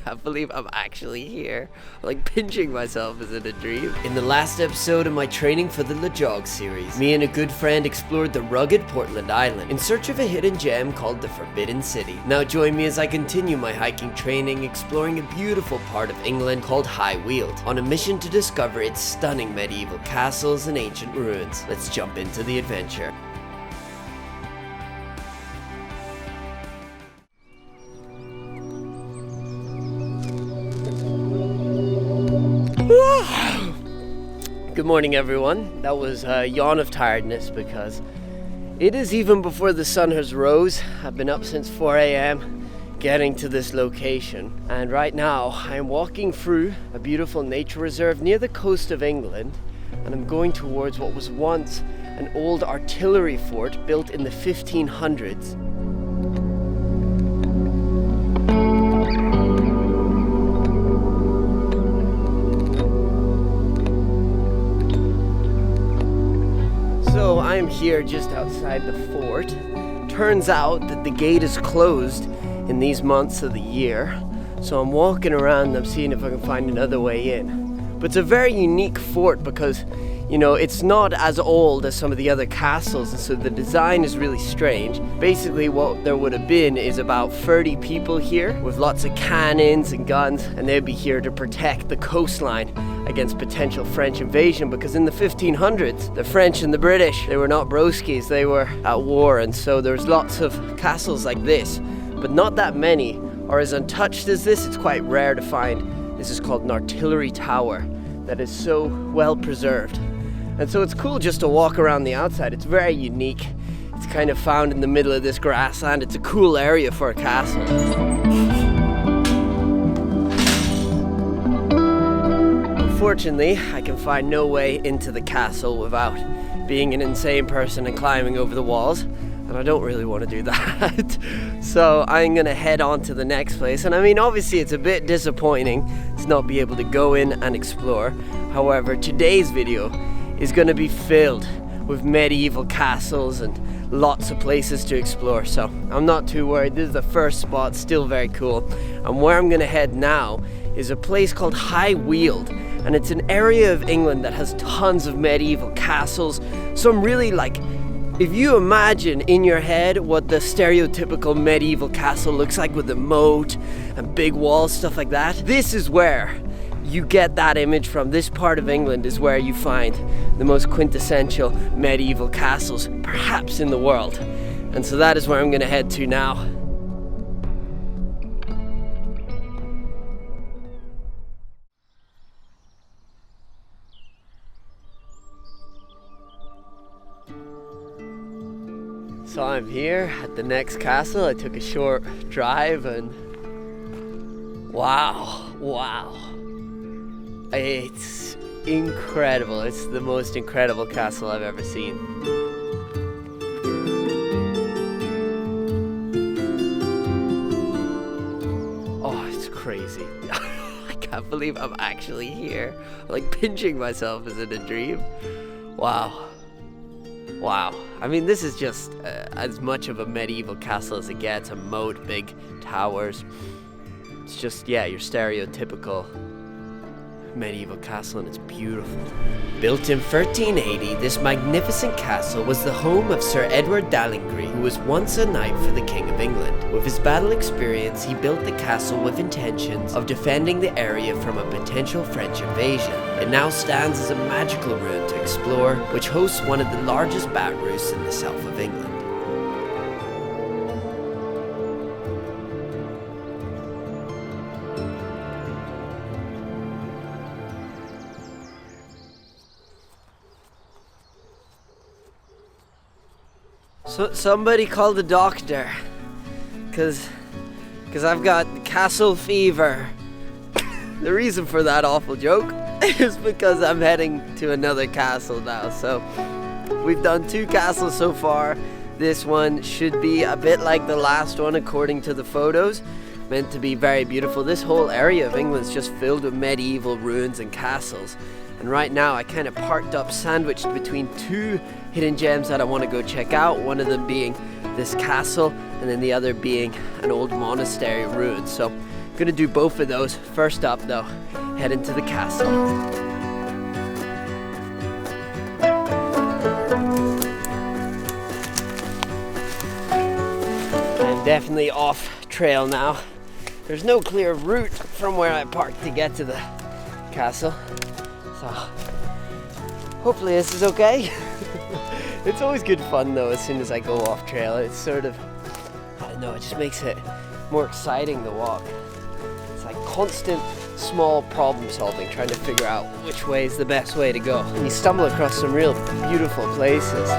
can't believe I'm actually here. I'm like pinching myself. Is it a dream? In the last episode of my training for the Lejog series, me and a good friend explored the rugged Portland Island in search of a hidden gem called the Forbidden City. Now join me as I continue my hiking training exploring a beautiful part of England called High Weald, on a mission to discover its stunning medieval castles and ancient ruins. Let's jump into the adventure. Good morning, everyone. That was a yawn of tiredness because it is even before the sun has rose. I've been up since 4 a.m. getting to this location, and right now I'm walking through a beautiful nature reserve near the coast of England, and I'm going towards what was once an old artillery fort built in the 1500s. So I'm here just outside the fort. Turns out that the gate is closed in these months of the year, so I'm walking around, I'm seeing if I can find another way in. But it's a very unique fort because, you know, it's not as old as some of the other castles, and so the design is really strange. Basically what there would have been is about 30 people here with lots of cannons and guns, and they'd be here to protect the coastline against potential French invasion, because in the 1500s, the French and the British, they were not broskies, they were at war, and so there's lots of castles like this, but not that many are as untouched as this. It's quite rare to find. This is called an artillery tower that is so well preserved. And so it's cool just to walk around the outside. It's very unique. It's kind of found in the middle of this grassland. It's a cool area for a castle. Unfortunately, I can find no way into the castle without being an insane person and climbing over the walls, and I don't really want to do that. So I'm gonna head on to the next place, and I mean, obviously it's a bit disappointing to not be able to go in and explore. However, today's video is gonna be filled with medieval castles and lots of places to explore, so I'm not too worried. This is the first spot, still very cool. And where I'm gonna head now is a place called High Weald, and it's an area of England that has tons of medieval castles. So I'm really like, if you imagine in your head what the stereotypical medieval castle looks like with the moat and big walls, stuff like that, this is where you get that image from. This part of England is where you find the most quintessential medieval castles, perhaps in the world. And so that is where I'm gonna head to now. So I'm here at the next castle. I took a short drive and wow. It's incredible. It's the most incredible castle I've ever seen. Oh, it's crazy. I can't believe I'm actually here. I'm like pinching myself. Is it a dream? Wow. I mean, this is just as much of a medieval castle as it gets. A moat, big towers. It's just, yeah, your stereotypical medieval castle, and it's beautiful. Built in 1380, this magnificent castle was the home of Sir Edward Dallingry, who was once a knight for the King of England. With his battle experience, he built the castle with intentions of defending the area from a potential French invasion. It now stands as a magical ruin to explore, which hosts one of the largest bat roosts in the south of England. So somebody call the doctor, cause I've got castle fever. The reason for that awful joke is because I'm heading to another castle now. So we've done 2 castles so far. This one should be a bit like the last one according to the photos. Meant to be very beautiful. This whole area of England is just filled with medieval ruins and castles. And right now I kind of parked up sandwiched between 2 hidden gems that I want to go check out. One of them being this castle, and then the other being an old monastery ruin. So Gonna do both of those. First up though, head into the castle. I'm definitely off trail now. There's no clear route from where I parked to get to the castle. So hopefully this is okay. It's always good fun though as soon as I go off trail. It's sort of, I don't know, it just makes it more exciting to walk. It's like constant small problem solving, trying to figure out which way is the best way to go. And you stumble across some real beautiful places.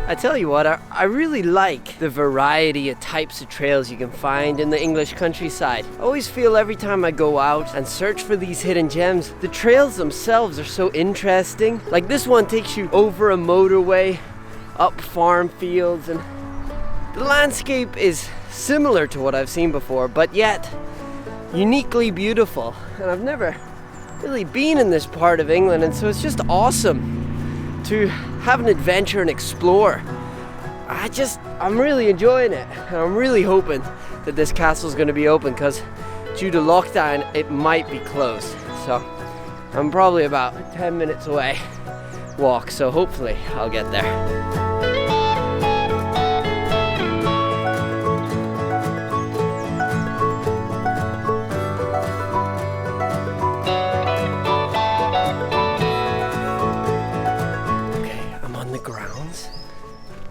I tell you what, I really like the variety of types of trails you can find in the English countryside. I always feel every time I go out and search for these hidden gems, the trails themselves are so interesting. Like this one takes you over a motorway, up farm fields, and the landscape is similar to what I've seen before, but yet uniquely beautiful. And I've never really been in this part of England, and so it's just awesome to have an adventure and explore. I'm really enjoying it, and I'm really hoping that this castle is going to be open, because due to lockdown it might be closed. So I'm probably about 10 minutes away walk, so hopefully I'll get there.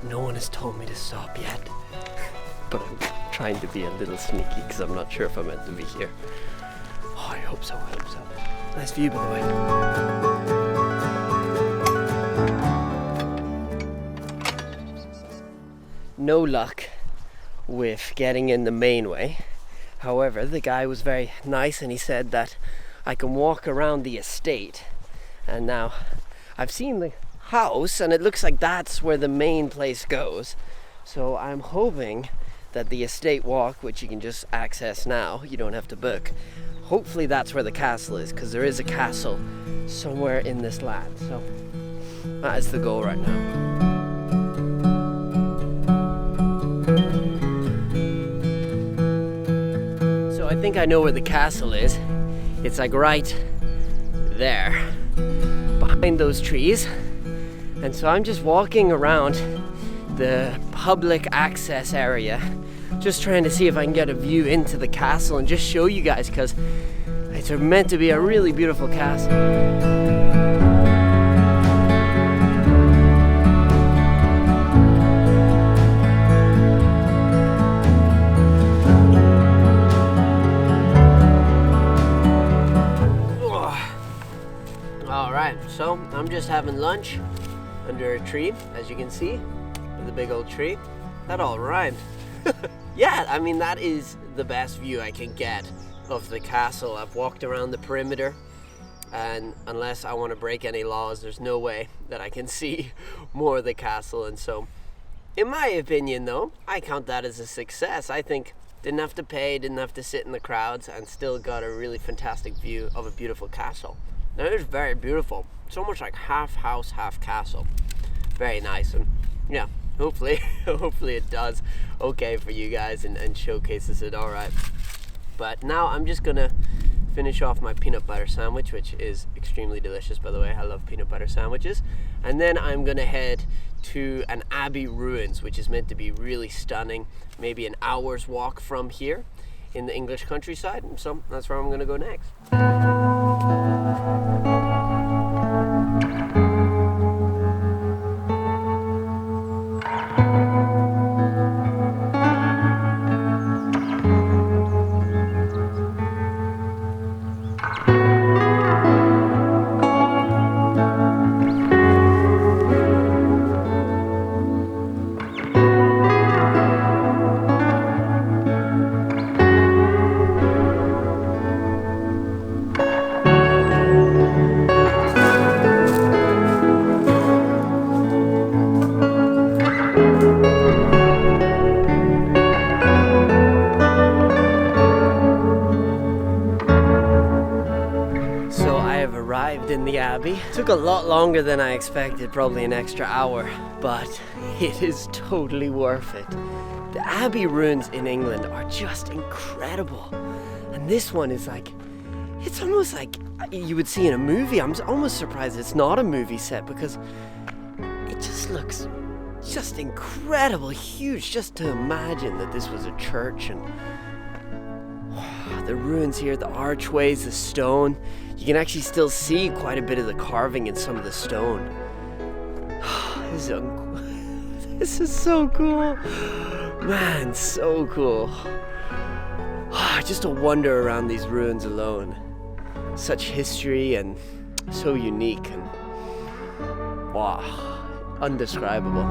No one has told me to stop yet, but I'm trying to be a little sneaky because I'm not sure if I'm meant to be here. Oh, I hope so, I hope so. Nice view, by the way. No luck with getting in the main way. However, the guy was very nice and he said that I can walk around the estate. And now I've seen the house and it looks like that's where the main place goes, so I'm hoping that the estate walk, which you can just access now, you don't have to book, hopefully that's where the castle is, because there is a castle somewhere in this land. So that is the goal right now. So I think I know where the castle is. It's like right there behind those trees. And so I'm just walking around the public access area, just trying to see if I can get a view into the castle and just show you guys, because it's meant to be a really beautiful castle. All right, so I'm just having lunch under a tree, as you can see, with a big old tree. That all rhymed. Yeah, I mean, that is the best view I can get of the castle. I've walked around the perimeter, and unless I want to break any laws, there's no way that I can see more of the castle. And so, in my opinion though, I count that as a success. I think didn't have to pay, didn't have to sit in the crowds, and still got a really fantastic view of a beautiful castle. Now it's very beautiful. It's almost like half house, half castle. Very nice, and yeah, hopefully it does okay for you guys and showcases it all right. But now I'm just gonna finish off my peanut butter sandwich, which is extremely delicious, by the way. I love peanut butter sandwiches. And then I'm gonna head to an Abbey ruins, which is meant to be really stunning, maybe an hour's walk from here in the English countryside. So that's where I'm gonna go next. arrived in the Abbey. Took a lot longer than I expected, probably an extra hour, but it is totally worth it. The Abbey ruins in England are just incredible. And this one is like, it's almost like you would see in a movie. I'm almost surprised it's not a movie set because it just looks just incredible, huge, just to imagine that this was a church. And the ruins here, the archways, the stone, you can actually still see quite a bit of the carving in some of the stone. This is so cool, man, so cool. Just to wander around these ruins alone, such history and so unique and wow, undescribable.